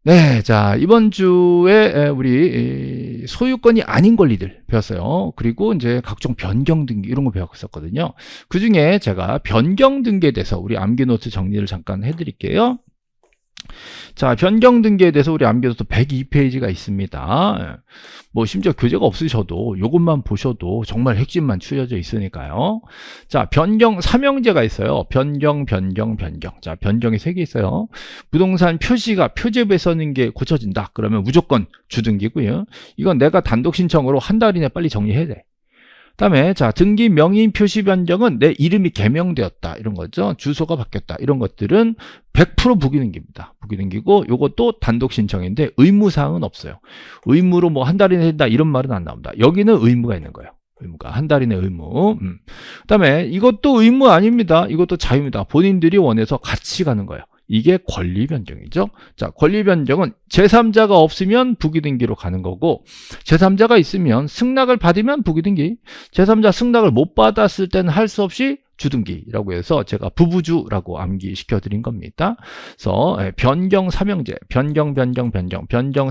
네, 자, 이번 주에 우리 소유권이 아닌 권리들 배웠어요. 그리고 이제 각종 변경 등기 이런 거 배웠었거든요. 그 중에 제가 변경 등기에 대해서 우리 암기 노트 정리를 잠깐 해드릴게요. 자, 변경 등기에 대해서 우리 암기 노트 102페이지가 있습니다. 뭐 심지어 교재가 없으셔도 이것만 보셔도 정말 핵심만 추려져 있으니까요. 자, 변경 삼형제가 있어요. 변경. 자, 변경이 3개 있어요. 부동산 표시가 표제부에 써는 게 고쳐진다. 그러면 무조건 주등기고요. 이건 내가 단독 신청으로 한 달 이내 빨리 정리해야 돼. 그다음에 자, 등기 명의 표시 변경은 내 이름이 개명되었다 이런 거죠. 주소가 바뀌었다 이런 것들은 100% 부기등기입니다. 부기등기고 요것도 단독 신청인데 의무 사항은 없어요. 의무로 뭐 한 달 이내 된다 이런 말은 안 나옵니다. 여기는 의무가 있는 거예요. 의무가 한 달 이내 의무. 그다음에 이것도 의무 아닙니다. 이것도 자유입니다. 본인들이 원해서 같이 가는 거예요. 이게 권리 변경이죠. 자, 권리 변경은 제3자가 없으면 부기등기로 가는 거고, 제3자가 있으면 승낙을 받으면 부기등기, 제3자 승낙을 못 받았을 때는 할 수 없이 주등기라고 해서 제가 부부주라고 암기시켜 드린 겁니다. 그래서 변경 삼형제, 변경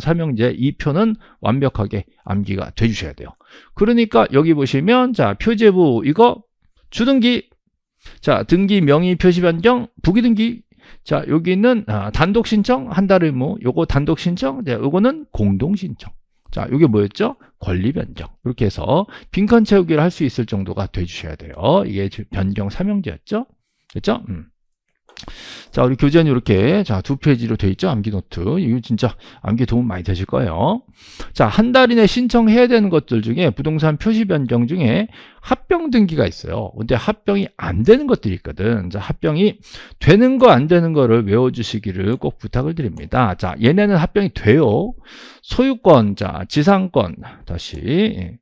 삼형제 이 표는 완벽하게 암기가 돼 주셔야 돼요. 그러니까 여기 보시면 자, 표제부 이거 주등기, 자, 등기 명의 표시 변경 부기등기. 자, 여기는 단독 신청 한 달 의무, 요거 단독 신청, 요거는 공동 신청. 자, 요게 뭐였죠? 권리 변경. 이렇게 해서 빈칸 채우기를 할 수 있을 정도가 돼 주셔야 돼요. 이게 변경 삼형제였죠? 됐죠? 자, 우리 교재는 이렇게 자, 2페이지로 돼 있죠. 암기 노트. 이거 진짜 암기 도움 많이 되실 거예요. 자, 한 달 이내 신청해야 되는 것들 중에 부동산 표시 변경 중에 합병 등기가 있어요. 근데 합병이 안 되는 것들이 있거든. 자, 합병이 되는 거 안 되는 거를 외워 주시기를 꼭 부탁을 드립니다. 자, 얘네는 합병이 돼요. 소유권, 자, 지상권 다시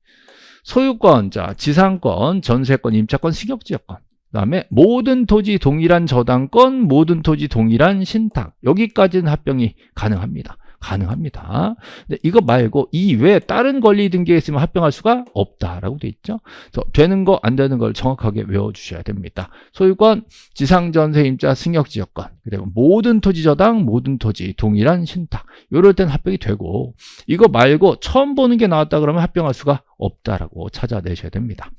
소유권, 자, 지상권, 전세권, 임차권, 승역지역권. 그 다음에 모든 토지 동일한 저당권, 모든 토지 동일한 신탁. 여기까지는 합병이 가능합니다. 근데 이거 말고 이 외에 다른 권리 등기가 있으면 합병할 수가 없다라고 돼 있죠. 그래서 되는 거 안 되는 걸 정확하게 외워주셔야 됩니다. 소유권, 지상전세, 임차, 승역지역권, 그리고 모든 토지 저당, 모든 토지 동일한 신탁. 이럴 땐 합병이 되고 이거 말고 처음 보는 게 나왔다 그러면 합병할 수가 없다라고 찾아내셔야 됩니다.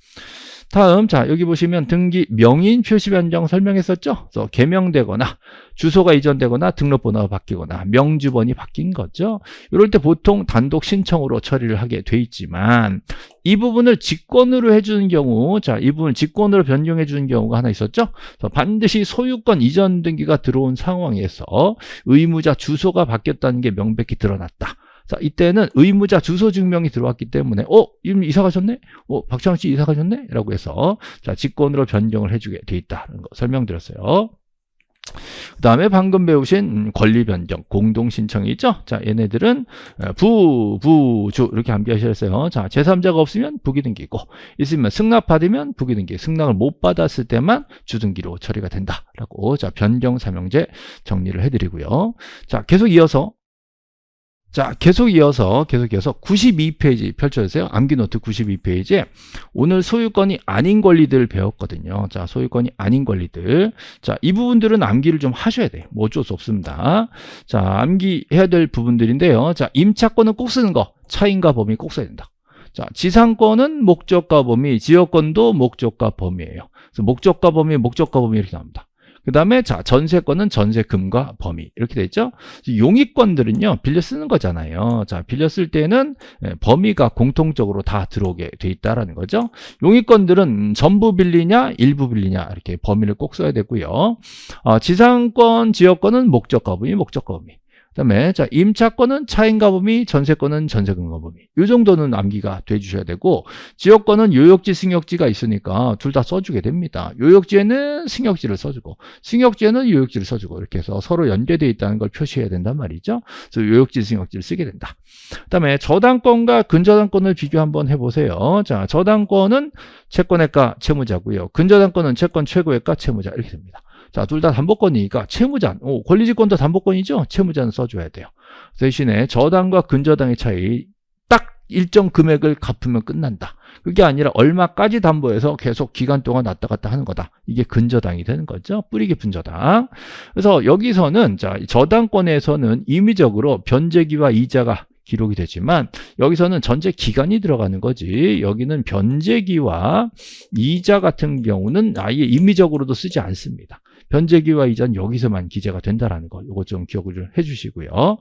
다음, 자, 여기 보시면 등기 명의인 표시 변경 설명했었죠? 그래서 개명되거나 주소가 이전되거나 등록번호가 바뀌거나 명주번이 바뀐 거죠. 이럴 때 보통 단독 신청으로 처리를 하게 돼 있지만 이 부분을 직권으로 해주는 경우, 자, 이 부분을 직권으로 변경해 주는 경우가 하나 있었죠? 그래서 반드시 소유권 이전 등기가 들어온 상황에서 의무자 주소가 바뀌었다는 게 명백히 드러났다. 자, 이때는 의무자 주소 증명이 들어왔기 때문에 이분 이사 가셨네? 박창원 씨 이사 가셨네? 라고 해서 자, 직권으로 변경을 해주게 돼 있다는 거 설명드렸어요. 그 다음에 방금 배우신 권리 변경, 공동 신청이 있죠? 자, 얘네들은 부주 이렇게 암기하셨어요. 자, 제3자가 없으면 부기등기고 있으면 승낙 받으면 부기등기, 승낙을 못 받았을 때만 주등기로 처리가 된다라고 자, 변경 삼형제 정리를 해드리고요. 자, 계속 이어서 92페이지 펼쳐주세요. 암기 노트 92페이지에 오늘 소유권이 아닌 권리들 배웠거든요. 자, 소유권이 아닌 권리들. 자, 이 부분들은 암기를 좀 하셔야 돼요. 뭐 어쩔 수 없습니다. 자, 암기해야 될 부분들인데요. 자, 임차권은 꼭 쓰는 거. 차인과 범위 꼭 써야 된다. 자, 지상권은 목적과 범위, 지역권도 목적과 범위예요. 그래서 목적과 범위 이렇게 나옵니다. 그 다음에 자, 전세권은 전세금과 범위 이렇게 돼 있죠. 용익권들은요 빌려 쓰는 거잖아요. 자, 빌려 쓸 때는 범위가 공통적으로 다 들어오게 돼 있다라는 거죠. 용익권들은 전부 빌리냐 일부 빌리냐 이렇게 범위를 꼭 써야 되고요. 지상권 지역권은 목적과 범위 그다음에 자, 임차권은 차인가 범위, 전세권은 전세금과 범위. 이 정도는 암기가 돼 주셔야 되고 지역권은 요역지, 승역지가 있으니까 둘 다 써주게 됩니다. 요역지에는 승역지를 써주고 승역지에는 요역지를 써주고 이렇게 해서 서로 연계되어 있다는 걸 표시해야 된단 말이죠. 그래서 요역지, 승역지를 쓰게 된다. 그다음에 저당권과 근저당권을 비교 한번 해보세요. 자, 저당권은 채권외과 채무자고요. 근저당권은 채권 최고외과 채무자 이렇게 됩니다. 자, 둘 다 담보권이니까 채무자, 권리지권도 담보권이죠? 채무자는 써줘야 돼요. 대신에 저당과 근저당의 차이 딱 일정 금액을 갚으면 끝난다. 그게 아니라 얼마까지 담보해서 계속 기간 동안 왔다 갔다 하는 거다. 이게 근저당이 되는 거죠. 뿌리 깊은 저당. 그래서 여기서는 저당권에서는 임의적으로 변제기와 이자가 기록이 되지만 여기서는 전제 기간이 들어가는 거지. 여기는 변제기와 이자 같은 경우는 아예 임의적으로도 쓰지 않습니다. 변제기와 이자는 여기서만 기재가 된다라는 거. 이거 좀 기억을 좀 해주시고요.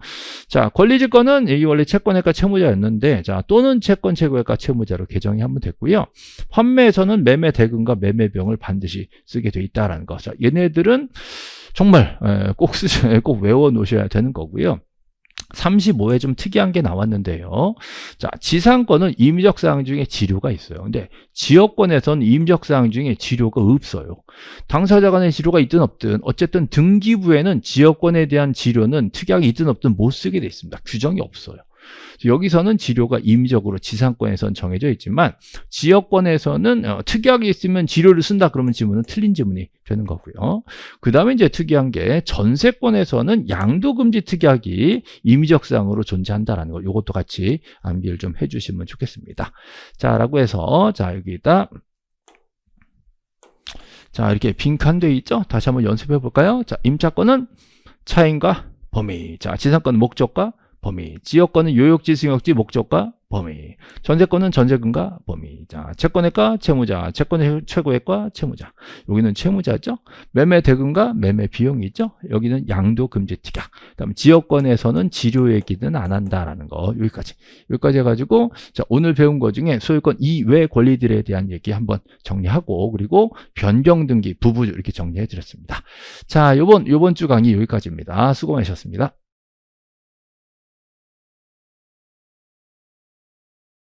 자, 권리지권은 이 원래 채권외과 채무자였는데, 자, 또는 채권 최고외과 채무자로 개정이 한번 됐고요. 환매에서는 매매 대금과 매매 비용을 반드시 쓰게 돼 있다라는 거. 자, 얘네들은 정말 꼭 외워 놓으셔야 되는 거고요. 35회 좀 특이한 게 나왔는데요. 자, 지상권은 임의적 사항 중에 지료가 있어요. 근데 지역권에서는 임의적 사항 중에 지료가 없어요. 당사자 간의 지료가 있든 없든 어쨌든 등기부에는 지역권에 대한 지료는 특약이 있든 없든 못 쓰게 돼 있습니다. 규정이 없어요. 여기서는 지료가 임의적으로 지상권에서는 정해져 있지만 지역권에서는 특약이 있으면 지료를 쓴다 그러면 지문은 틀린 지문이 되는 거고요. 그 다음에 이제 특이한 게 전세권에서는 양도금지 특약이 임의적 사항으로 존재한다라는 거. 이것도 같이 암기를 좀 해주시면 좋겠습니다. 자, 라고 해서 자, 여기다 자, 이렇게 빈칸돼 있죠? 다시 한번 연습해 볼까요? 자, 임차권은 차임과 범위. 자, 지상권은 목적과 범위, 지역권은 요역지, 승역지, 목적과 범위, 전세권은 전세금과 범위. 자, 채권외과 채무자, 채권 최고외과 채무자. 여기는 채무자죠. 매매 대금과 매매 비용이 있죠. 여기는 양도 금지 특약. 그다음에 지역권에서는 지료 얘기는 안 한다라는 거. 여기까지 해가지고 자, 오늘 배운 거 중에 소유권 이외 권리들에 대한 얘기 한번 정리하고 그리고 변경 등기 부부 이렇게 정리해 드렸습니다. 자, 요번 주 강의 여기까지입니다. 수고 많으셨습니다.